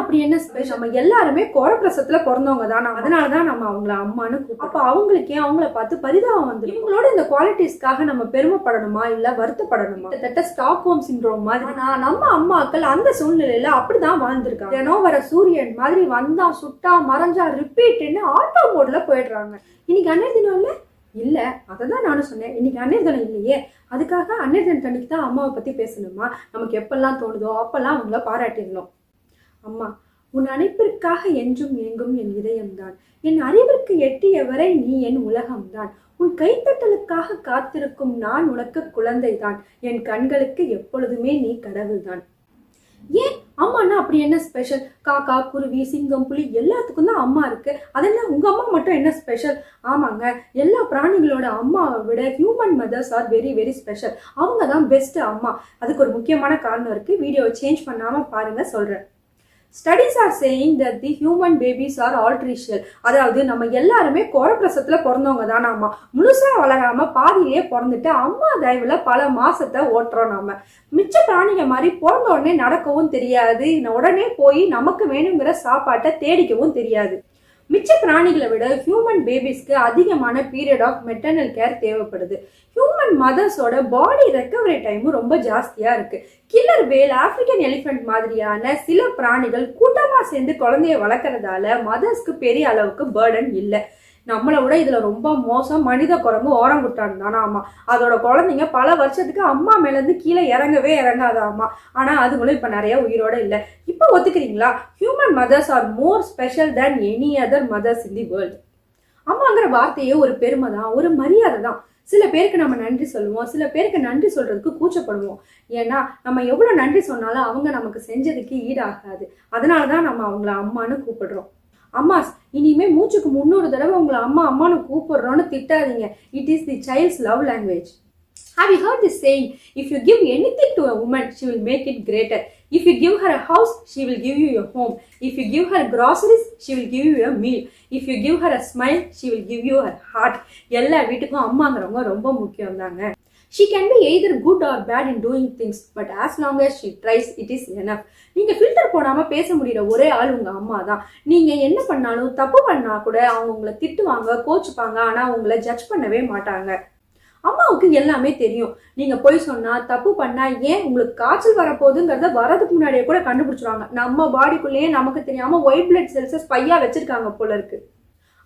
அப்படி என்ன ஸ்பெஷல்? நம்ம எல்லாருமே கோரப்பிரசத்துல பிறந்தவங்க தான், அதனாலதான் நம்ம அவங்கள அம்மான்னு கூப்பிடுறோம். அப்ப அவங்களுக்கே அவங்கள பார்த்து பரிதாபம் வந்து இவங்களோட இந்த குவாலிட்டிஸ்க்காக நம்ம பெருமைப்படணுமா இல்ல வருத்தப்படணுமா? கிட்டத்தட்ட ஸ்டாக்ஹோம் சிண்ட்ரோம் மாதிரி. நம்ம அம்மாக்கள் அந்த சூழ்நிலையில அப்படிதான் வாழ்ந்திருக்காங்க. தினம் வர சூரியன் மாதிரி வந்தா சுட்டா மறைஞ்சா ரிப்பீட்னு ஆட்டோ மோட்ல போயிடுறாங்க. இன்னைக்கு அன்னைய தினம் இல்ல இல்ல, அததான் நானும் சொன்னேன். இன்னைக்கு அன்னைய தினம் இல்லையே, அதுக்காக அன்னைய தினம் அன்னைக்கு தான் அம்மாவை பத்தி பேசணுமா? நமக்கு எப்பெல்லாம் தோணுதோ அப்பெல்லாம் அவங்கள பாராட்டிடணும். அம்மா, உன் அணைப்பிற்காக என்றும் ஏங்கும் என் இதயம்தான், என் அறிவிற்கு எட்டியவரை நீ என் உலகம்தான், உன் கைத்தட்டலுக்காக காத்திருக்கும் நான் உனக்கு குழந்தைதான், என் கண்களுக்கு எப்பொழுதுமே நீ கடவுள்தான். ஏன் அம்மானா அப்படி என்ன ஸ்பெஷல்? காக்கா, குருவி, சிங்கம், புலி எல்லாத்துக்கும் தான் அம்மா இருக்கு. அதெல்லாம் உங்க அம்மா மட்டும் என்ன ஸ்பெஷல்? ஆமாங்க, எல்லா பிராணிகளோட அம்மாவை விட human mothers are very very special. அவங்க தான் பெஸ்ட் அம்மா. அதுக்கு ஒரு முக்கியமான காரணம் இருக்கு. வீடியோவை சேஞ்ச் பண்ணாம பாருங்க, சொல்றேன். Studies are saying that the human babies are altricial. அதாவது நம்ம எல்லாருமே கோரப்பிரசத்துல பிறந்தவங்க தான். நாம முழுசா வளராம பாதியிலேயே பிறந்துட்டு அம்மா தயவுல பல மாசத்தை ஓட்டுறோம். நாம மிச்ச பிராணிக மாதிரி பிறந்த உடனே நடக்கவும் தெரியாது, உடனே போய் நமக்கு வேணுங்கிற சாப்பாட்டை தேடிக்கவும் தெரியாது. மிச்ச பிராணிகளை விட ஹியூமன் பேபிஸ்க்கு அதிகமான பீரியட் ஆஃப் மெட்டர்னல் கேர் தேவைப்படுது. ஹியூமன் மதர்ஸோட பாடி ரெக்கவரி டைமும் ரொம்ப ஜாஸ்தியா இருக்கு. கில்லர் வேல், ஆப்பிரிக்கன் எலிஃபென்ட் மாதிரியான சில பிராணிகள் கூட்டமா சேர்ந்து குழந்தைய வளர்க்கறதால மதர்ஸ்க்கு பெரிய அளவுக்கு பேர்டன் இல்லை. நம்மளை விட இதுல ரொம்ப மோசம் மனித குரங்கு ஓரங்குட்டான் தானா. ஆமா, அதோட குழந்தைங்க பல வருஷத்துக்கு அம்மா மேல இருந்து கீழே இறங்கவே இறங்காதாமா. ஆனா அதுங்களும் இப்ப நிறைய உயிரோட இல்லை. இப்ப ஒத்துக்கிறீங்களா? Human mothers are more special than any other mothers in the world. அம்மாங்கிற வார்த்தையே ஒரு பெருமை தான், ஒரு மரியாதை தான். சில பேருக்கு நம்ம நன்றி சொல்லுவோம், சில பேருக்கு நன்றி சொல்றதுக்கு கூச்சப்படுவோம். ஏன்னா நம்ம எவ்வளவு நன்றி சொன்னாலும் அவங்க நமக்கு செஞ்சதுக்கு ஈடாகாது. அதனாலதான் நம்ம அவங்கள அம்மான்னு கூப்பிடுறோம். அம்மாஸ், இனிமே மூச்சுக்கு 300 தடவை உங்களை அம்மா அம்மான்னு கூப்பிடுறோன்னு திட்டாதீங்க. It is the child's love language. Have you heard this saying? If you give anything to a woman, she will make it greater. If you give her a house, she will give you your home. If you give her groceries, she will give you a meal. If you give her a smile, she will give you her heart. எல்லா வீட்டுக்கும் அம்மாங்கிறவங்க ரொம்ப முக்கியம் தாங்க. She can be either good or bad in doing things, but as long as she tries, it is enough. நீங்க filter போடாம பேச முடியற ஒரே ஆள் உங்க அம்மா தான். நீங்க என்ன பண்ணாலும், தப்பு பண்ணா கூட அவங்க உங்களை திட்டுவாங்க, கோச்சுப்பாங்க, ஆனா உங்களை ஜட்ஜ் பண்ணவே மாட்டாங்க. அம்மாவுக்கு எல்லாமே தெரியும். நீங்க போய் சொன்னா, தப்பு பண்ணா, ஏன் உங்களுக்கு காய்ச்சல் வரப்போகுதுங்கிறத வரதுக்கு முன்னாடியே கூட கண்டுபிடிச்சிருவாங்க. நம்ம பாடிக்குள்ளேயே நமக்கு தெரியாம ஒயிட் பிளட் செல்ஸை ஸ்பையா வச்சிருக்காங்க போல இருக்கு.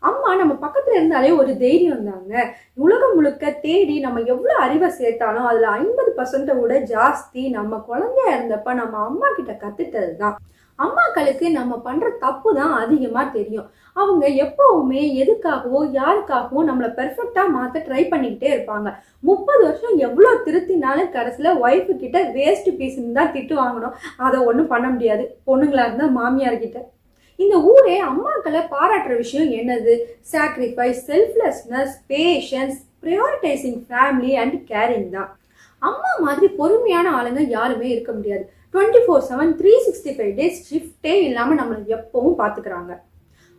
அம்மா நம்ம பக்கத்துல இருந்தாலே ஒரு தைரியம் தாங்க. உலகம் முழுக்க தேடி நம்ம எவ்வளவு அறிவை சேர்த்தாலும் அதுல 50% விட ஜாஸ்தி நம்ம குழந்தையா இருந்தப்ப நம்ம அம்மா கிட்ட கத்துட்டது தான். அம்மாக்களுக்கு நம்ம பண்ற தப்பு தான் அதிகமா தெரியும். அவங்க எப்பவுமே எதுக்காகவோ யாருக்காகவோ நம்மளை பெர்ஃபெக்டா மாத்த ட்ரை பண்ணிக்கிட்டே இருப்பாங்க. 30 வருஷம் எவ்வளவு திருத்தினாலும் கடைசியில ஒய்ஃபு கிட்ட வேஸ்ட் பீஸ்ன்னு தான் திட்டு வாங்கணும். அதை ஒன்றும் பண்ண முடியாது. பொண்ணுங்களா இருந்தா மாமியார் கிட்ட. இந்த ஊரே அம்மாக்களை பாராட்டுற விஷயம் என்னது? Sacrifice, selflessness, patience, prioritising family and caring தான். அம்மா மாதிரி பொறுமையான ஆளுங்க யாருமே இருக்க முடியாது. 24/7 365 டேஸ் ஷிஃப்டே இல்லாம நம்மளை எப்பவும் பாத்துக்கிறாங்க.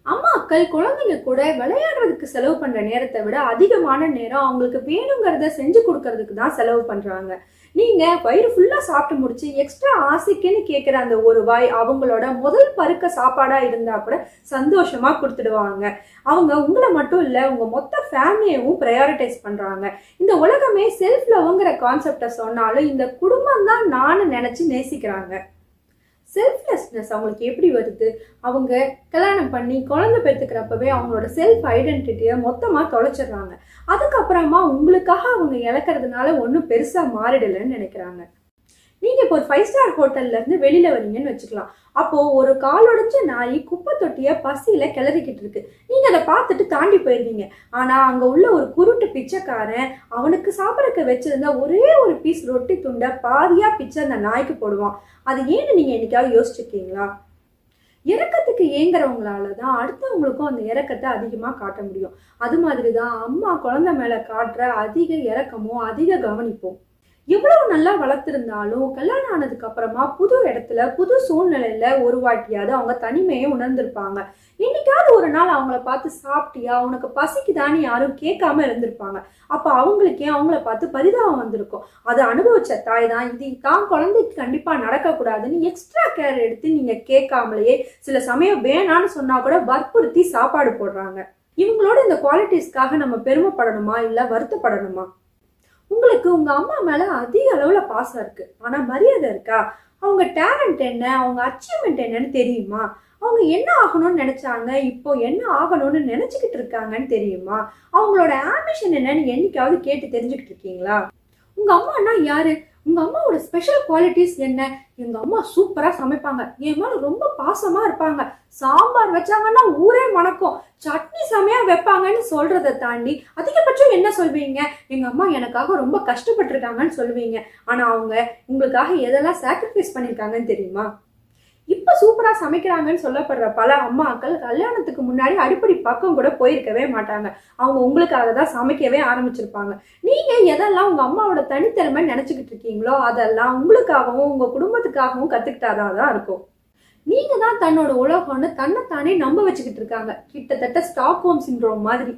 அம்மாக்கள் குழந்தைங்க கூட விளையாடுறதுக்கு செலவு பண்ற நேரத்தை விட அதிகமான நேரம் அவங்களுக்கு வேணுங்கிறத செஞ்சு கொடுக்கறதுக்கு தான் செலவு பண்றாங்க. நீங்க வயிறு ஃபுல்லா சாப்பிட்டு முடிச்சு எக்ஸ்ட்ரா ஆசைக்குன்னு கேட்கிற அந்த ஒரு வாய் அவங்களோட முதல் பருக்க சாப்பாடா இருந்தா கூட சந்தோஷமா கொடுத்துடுவாங்க. அவங்க உங்களை மட்டும் இல்ல, உங்க மொத்த ஃபேமிலியவும் ப்ரையாரிட்டைஸ் பண்றாங்க. இந்த உலகமே செல்ஃப் லவ்ங்கிற கான்செப்டை சொன்னாலும் இந்த குடும்பம் தான் நான் நினைச்சு நேசிக்கிறாங்க. செல்ஃப்லெஸ்னஸ் அவங்களுக்கு எப்படி வருது? அவங்க கல்யாணம் பண்ணி குழந்தை பெற்றுக்கிறப்பவே அவங்களோட செல்ஃப் ஐடென்டிட்டியை மொத்தமா தொலைச்சிடுறாங்க. அதுக்கப்புறமா உங்களுக்காக அவங்க இழக்கிறதுனால ஒன்றும் பெருசா மாறிடலன்னு நினைக்கிறாங்க. நீங்க இப்போ ஒரு 5 ஸ்டார் ஹோட்டல்ல இருந்து வெளியில வரீங்கன்னு வச்சுக்கலாம். அப்போ ஒரு காலொடைஞ்ச நாய் குப்பை தொட்டிய பசியில கிளறிக்கிட்டு இருக்கு. நீங்க அதை பார்த்துட்டு தாண்டி போயிருவீங்க. ஆனா அங்க உள்ள ஒரு குருட்டு பிச்சைக்காரன் அவனுக்கு சாப்பிடக்க வச்சிருந்த ஒரே ஒரு பீஸ் ரொட்டி துண்டை பாதியா பிச்சை அந்த நாய்க்கு போடுவான். அது ஏன்னு நீங்க என்னைக்காவது யோசிச்சிருக்கீங்களா? இறக்கத்துக்கு ஏங்குறவங்களாலதான் அடுத்தவங்களுக்கும் அந்த இறக்கத்தை அதிகமா காட்ட முடியும். அது மாதிரிதான் அம்மா குழந்தை மேல காட்டுற அதிக இறக்கமும் அதிக கவனிப்போம். எவ்வளவு நல்லா வளர்த்திருந்தாலும் கல்யாணம் ஆனதுக்கு அப்புறமா புது இடத்துல புது சூழ்நிலையில ஒரு வாட்டியாவது அவங்க தனிமையை உணர்ந்திருப்பாங்க. என்னைக்காவது ஒரு நாள் அவங்கள பார்த்து சாப்பிட்டியா, உனக்கு பசிக்குதான்னு யாரும் கேட்காம இருந்திருப்பாங்க. அப்ப அவங்களுக்கே அவங்கள பார்த்து பரிதாபம் வந்திருக்கும். அதை அனுபவிச்ச தாய் தான் இது தான் குழந்தைக்கு கண்டிப்பா நடக்கக்கூடாதுன்னு எக்ஸ்ட்ரா கேர் எடுத்து நீங்க கேட்காமலேயே சில சமயம் வேணான்னு சொன்னா கூட வற்புறுத்தி சாப்பாடு போடுறாங்க. இவங்களோட இந்த குவாலிட்டிஸ்க்காக நம்ம பெருமைப்படணுமா இல்ல வருத்தப்படணுமா? உங்களுக்கு உங்க அம்மா மேல அதிக அளவுல பாசம் இருக்கு, ஆனா மரியாதை இருக்கா? அவங்க டேலண்ட் என்ன, அவங்க அச்சீவ்மெண்ட் என்னன்னு தெரியுமா? அவங்க என்ன ஆகணும்னு நினைச்சாங்க, இப்போ என்ன ஆகணும்னு நினைச்சுக்கிட்டு இருக்காங்கன்னு தெரியுமா? அவங்களோட ஆம்பிஷன் என்னன்னு என்னைக்காவது கேட்டு தெரிஞ்சுக்கிட்டு இருக்கீங்களா? உங்க அம்மானா யாரு? உங்க அம்மாவோட ஸ்பெஷல் குவாலிட்டிஸ் என்ன? எங்க அம்மா சூப்பரா சமைப்பாங்க, என் மேல ரொம்ப பாசமா இருப்பாங்க, சாம்பார் வச்சாங்கன்னா ஊரே மணக்கும், சட்னி செமையா வைப்பாங்கன்னு சொல்றதை தாண்டி அதிகபட்சம் என்ன சொல்வீங்க? எங்க அம்மா எனக்காக ரொம்ப கஷ்டப்பட்டிருக்காங்கன்னு சொல்லுவீங்க. ஆனா அவங்க உங்களுக்காக எதெல்லாம் சாக்ரிஃபைஸ் பண்ணிருக்காங்கன்னு தெரியுமா? இப்ப சூப்பரா சமைக்கிறாங்கன்னு சொல்லப்படுற பல அம்மாக்கள் கல்யாணத்துக்கு முன்னாடி அடிப்படை பக்கம் கூட போயிருக்கவே மாட்டாங்க. அவங்க உங்களுக்காக தான் சமைக்கவே ஆரம்பிச்சிருப்பாங்க. நீங்க எதெல்லாம் உங்க அம்மாவோட தனித்திறமை நினைச்சுக்கிட்டு இருக்கீங்களோ அதெல்லாம் உங்களுக்காகவும் உங்க குடும்பத்துக்காகவும் கத்துக்கிட்டாதான் இருக்கும். நீங்க தான் தன்னோட உலகம்னு தன்னைத்தானே நம்ப வச்சுக்கிட்டு இருக்காங்க. கிட்டத்தட்ட ஸ்டாக்ஹோம் சிண்ட்ரோம் மாதிரி.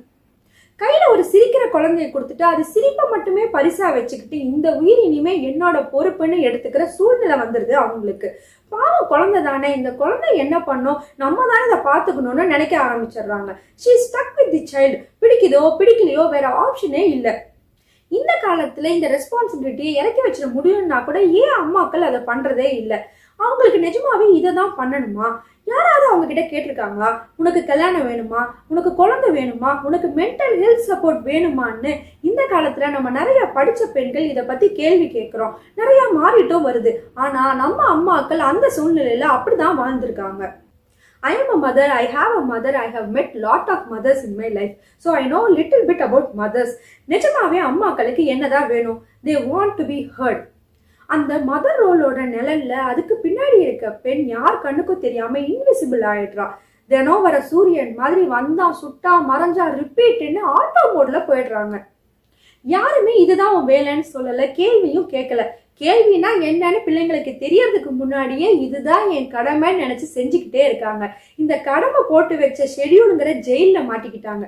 கையில ஒரு சிரிக்கிற குழந்தைய கொடுத்துட்டு அது சிரிப்பை மட்டுமே பரிசா வச்சுக்கிட்டு இந்த உயிர் இனிமே என்னோட பொறுப்புன்னு எடுத்துக்கிற சூழ்நிலை வந்துருது அவங்களுக்கு. பாவம் குழந்தை தானே, இந்த குழந்தை என்ன பண்ணும், நம்ம தானே இதை பார்த்துக்கணும்னு நினைக்க ஆரம்பிச்சிடுறாங்க. She stuck with the child. பிடிக்குதோ பிடிக்கலையோ வேற ஆப்ஷனே இல்லை. இந்த காலத்துல இந்த ரெஸ்பான்சிபிலிட்டியை இறக்கி வச்சிட முடியும்னா கூட ஏன் அம்மாக்கள் அதை பண்றதே இல்லை? அவங்களுக்கு நிஜமாவே இதை தான் பண்ணணுமா? யாராவது அவங்க கிட்ட கேட்டிருக்காங்களா, உனக்கு கல்யாணம் வேணுமா, உனக்கு குழந்தை வேணுமா, உனக்கு மென்டல் ஹெல்த் சப்போர்ட் வேணுமான்னு? இந்த காலத்துல நம்ம நிறைய படிச்ச பெண்கள் இதை பத்தி கேள்வி கேட்கிறோம், நிறைய மாறிட்டும் வருது. ஆனா நம்ம அம்மாக்கள் அந்த சூழ்நிலையில அப்படிதான் வாழ்ந்திருக்காங்க. I am a mother, I have a mother, I have met lot of mothers in my life. So I know a little bit about mothers. நிஜமாவே அம்மாக்களுக்கு என்னதான் வேணும்? They want to be heard. அந்த மதர் ரோலோட நிழல்ல அதுக்கு பின்னாடி இருக்க பெண் யார் கண்ணுக்கும் தெரியாம இன்விசிபிள் ஆயிடுறா. தினம் வர சூரியன் மாதிரி வந்தா சுட்டா மறைஞ்சா ரிப்பீட்னு ஆட்டோ மோட்ல போயிடுறாங்க. யாருமே இதுதான் உன் வேலைன்னு சொல்லல, கேள்வியும் கேட்கல. கேள்வினா என்னன்னு பிள்ளைங்களுக்கு தெரியறதுக்கு முன்னாடியே இதுதான் என் கடமைன்னு நினைச்சு செஞ்சுக்கிட்டே இருக்காங்க. இந்த கடமை போட்டு வச்ச ஷெடியூலுங்கிற ஜெயில மாட்டிக்கிட்டாங்க.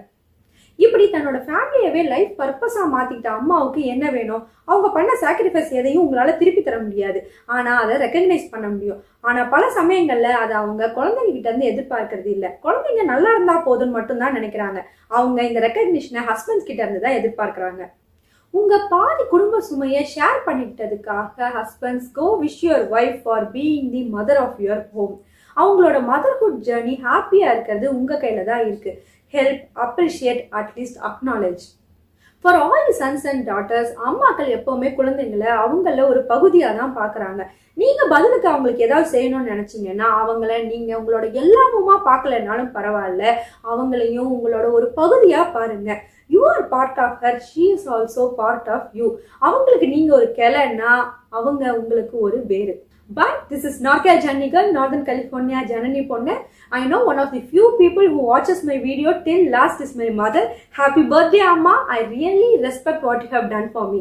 இப்படி தன்னோட ஃபேமிலியவே லைஃப் பர்பஸா மாத்திக்கிட்ட அம்மாவுக்கு என்ன வேணும்? அவங்க பண்ண சாக்ரிஃபைஸ் எதையும் உங்களால திருப்பி தர முடியாது, ஆனா அதை ரெக்கக்னைஸ் பண்ண முடியும். ஆனா பல சமயங்கள்ல அதை அவங்க குழந்தைங்க கிட்ட இருந்து எதிர்பார்க்கறது இல்ல. குழந்தைங்க நல்லா இருந்தா போதும்னு மட்டும்தான் நினைக்கிறாங்க. அவங்க இந்த ரெக்கக்னிஷனை ஹஸ்பண்ட்ஸ் கிட்ட இருந்து தான் எதிர்பார்க்கறாங்க. உங்க பாதி குடும்ப சுமையை ஷேர் பண்ணிக்கிட்டதுக்காக husbands go wish your wife for being the mother of your home. அவங்களோட மதர்ஹுட் ஜர்னி ஹாப்பியா இருக்கிறது உங்க கையில தான் இருக்கு. Help, appreciate, at least acknowledge. For all the sons and daughters, அம்மாக்கள் எப்பவுமே குழந்தைங்களை அவங்கள ஒரு பகுதியா தான் பாக்குறாங்க. நீங்க பதிலுக்கு அவங்களுக்கு ஏதாவது செய்யணும்னு நினைச்சீங்கன்னா அவங்கள நீங்க உங்களோட எல்லாமுமா பார்க்கலனாலும் பரவாயில்ல, அவங்களையும் உங்களோட ஒரு பகுதியா பாருங்க. You are part of her, she is also part of you. அவங்களுக்கு நீங்க ஒரு கிளைன்னா அவங்க உங்களுக்கு ஒரு வேறு. But this is Norcal Janani Girl, Northern California Janani Ponne. I know one of the few people who watches my video till last is my mother. Happy birthday, Amma. I really respect what you have done for me.